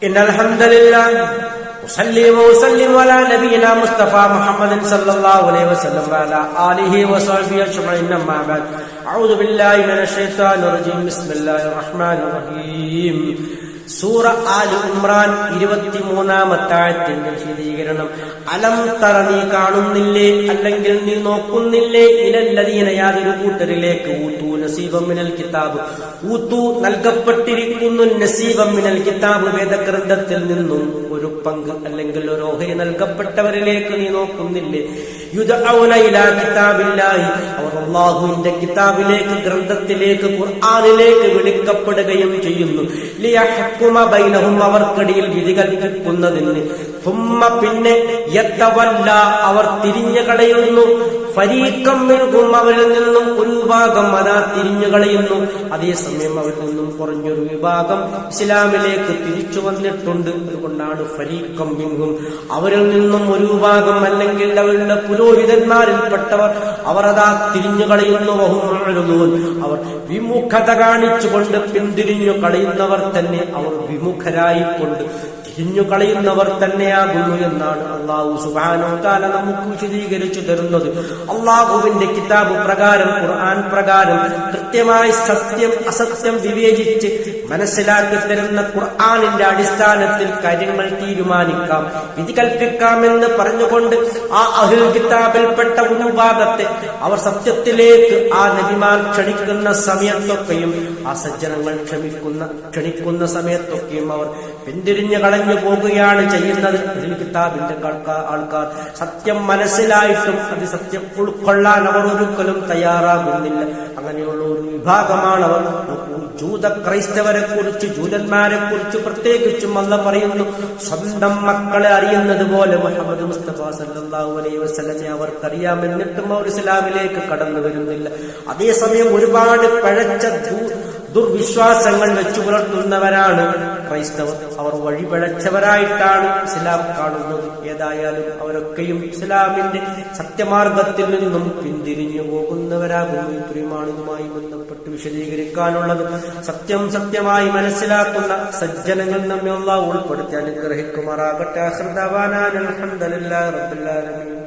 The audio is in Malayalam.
إن الحمد لله أصلي وأسلم على نبينا مصطفى محمد صلى الله عليه وسلم وعلى آله وصحبه أجمعين أما بعد أعوذ بالله من الشيطان الرجيم بسم الله الرحمن الرحيم സൂറ ആലു ഇമ്രാൻ 23-ാമത്തെ ആയത്തിന്റെ വിശദീകരണം. അലം തറ, നീ കാണുന്നില്ലേ അല്ലെങ്കിൽ നീ നോക്കുന്നില്ലേ, ഇലല്ലദീന, യാതൊരു കൂട്ടരിലേക്ക്, ഊതു നസീബം മിനൽ കിതാബ്, ഊതു നൽകപ്പെട്ടിരിക്കുന്നു, നസീബം മിനൽ കിതാബ് വേദഗ്രന്ഥത്തിൽ നിന്നും ഒരു പങ്ക് അല്ലെങ്കിൽ ഒരു ഓഹരി നൽകപ്പെട്ടവരിലേക്ക് നീ നോക്കുന്നില്ലേ. യുദഊന ഇലാ കിതാബില്ലാഹി, അവർ അല്ലാഹുവിന്റെ കിതാബിലേക്ക്, ഗ്രന്ഥത്തിലേക്ക്, ഖുർആനിലേക്ക് വിളിക്കപ്പെടുകയും ചെയ്യുന്നു. ലിയഹ്കുമ ബൈനഹും, അവർക്കിടയിൽ വിധി കൽപ്പിക്കുന്നതിന്. തുമ്മ, പിന്നെ യതവല്ല, അവർ തിരിഞ്ഞു കളയുന്നു. ഫരീഖം മിൻഹും, അവരിൽ നിന്നും ഒരു വിഭാഗം അതാ തിരിഞ്ഞു കളയുന്നു. അതേസമയം അവരിൽ നിന്നും കുറഞ്ഞൊരു വിഭാഗം ഇസ്ലാമിലേക്ക് തിരിച്ചു വന്നിട്ടുണ്ട്. അതുകൊണ്ടാണ് ഫരീഖം മിൻഹും, അവരിൽ നിന്നും ഒരു വിഭാഗം അല്ലെങ്കിൽ അവരുടെ പുരോഹിതന്മാരിൽപ്പെട്ടവർ അവർ അതാ തിരിഞ്ഞു കളയുന്നു. അവർ വിമുഖത കാണിച്ചുകൊണ്ട് പിന്തിരിഞ്ഞു കളയുന്നവർ തന്നെ, അവർ വിമുഖരായിക്കൊണ്ട് തിരിഞ്ഞു കളയുന്നവർ തന്നെയാകുന്നു എന്നാണ് അല്ലാഹു സുബ്ഹാനഹു വ തആല നമുക്ക് വിശദീകരിച്ചു തരുന്നത്. അല്ലാഹുവിന്റെ കിതാബ് പ്രകാരം, ഖുർആൻ പ്രകാരം കൃത്യമായി സത്യം അസത്യം വിവേചിച്ച് മനസ്സിലാക്കി തരുന്ന ഖുർആനിന്റെ അടിസ്ഥാനത്തിൽ കാര്യങ്ങൾ തീരുമാനിക്കാം, വിധി കൽപ്പിക്കാമെന്ന് പറഞ്ഞുകൊണ്ട് ആ അഹ്ലുൽ കിതാബിൽപ്പെട്ട ഒരു ഭാഗത്തെ അവർ സത്യത്തിലേക്ക് ആ നബിമാർ ക്ഷണിക്കുന്ന സമയത്തൊക്കെയും, ആ സജ്ജനങ്ങൾ ക്ഷണിക്കുന്ന സമയത്തൊക്കെയും അവർ പിന്തിരിഞ്ഞു കളഞ്ഞു പോകുകയാണ് ചെയ്യുന്നത്. അഹ്ലുൽ കിതാബിന്റെ ആൾക്കാർ സത്യം മനസ്സിലായിട്ടും അത് സത്യം ഉൾക്കൊള്ളാൻ അവർ ഒരിക്കലും തയ്യാറാകുന്നില്ല. അങ്ങനെയുള്ള ഒരു വിഭാഗമാണ് അവർ. ജൂത ക്രൈസ്തവരെ കുറിച്ച്, ജൂതന്മാരെ കുറിച്ച് പ്രത്യേകിച്ചും അല്ലാഹു പറയുന്നു, സ്വന്തം മക്കളെ അറിയുന്നത് പോലെ മുഹമ്മദ് മുസ്തഫ സല്ലല്ലാഹു അലൈഹി വസല്ലമയെ അവർക്കറിയാം, എന്നിട്ടും അവർ ഇസ്ലാമിലേക്ക് കടന്നു വരുന്നില്ല. അതേസമയം ഒരുപാട് പഴച്ച ദുർവിശ്വാസങ്ങൾ വെച്ചു പുലർത്തുന്നവരാണ് ക്രൈസ്തവർ. അവർ വഴിപഴച്ചവരായിട്ടാണ് ഇസ്ലാം കാണുന്നത്. ഏതായാലും അവരൊക്കെയും ഇസ്ലാമിന്റെ സത്യമാർഗത്തിൽ നിന്നും പിന്തിരിഞ്ഞു പോകുന്നവരാകുന്നു. ഇത്രയുമാണ് ഇതുമായി ബന്ധപ്പെട്ട് വിശദീകരിക്കാനുള്ളത്. സത്യമായി മനസ്സിലാക്കുന്ന സജ്ജനങ്ങൾ നമ്മെ അല്ലാഹു ഉൾപ്പെടുത്തി അനുഗ്രഹിക്കുമാറാകട്ടെ. ആഖിറു ദഅവാനാ അൽഹംദുലില്ലാഹി റബ്ബിൽ ആലമീൻ.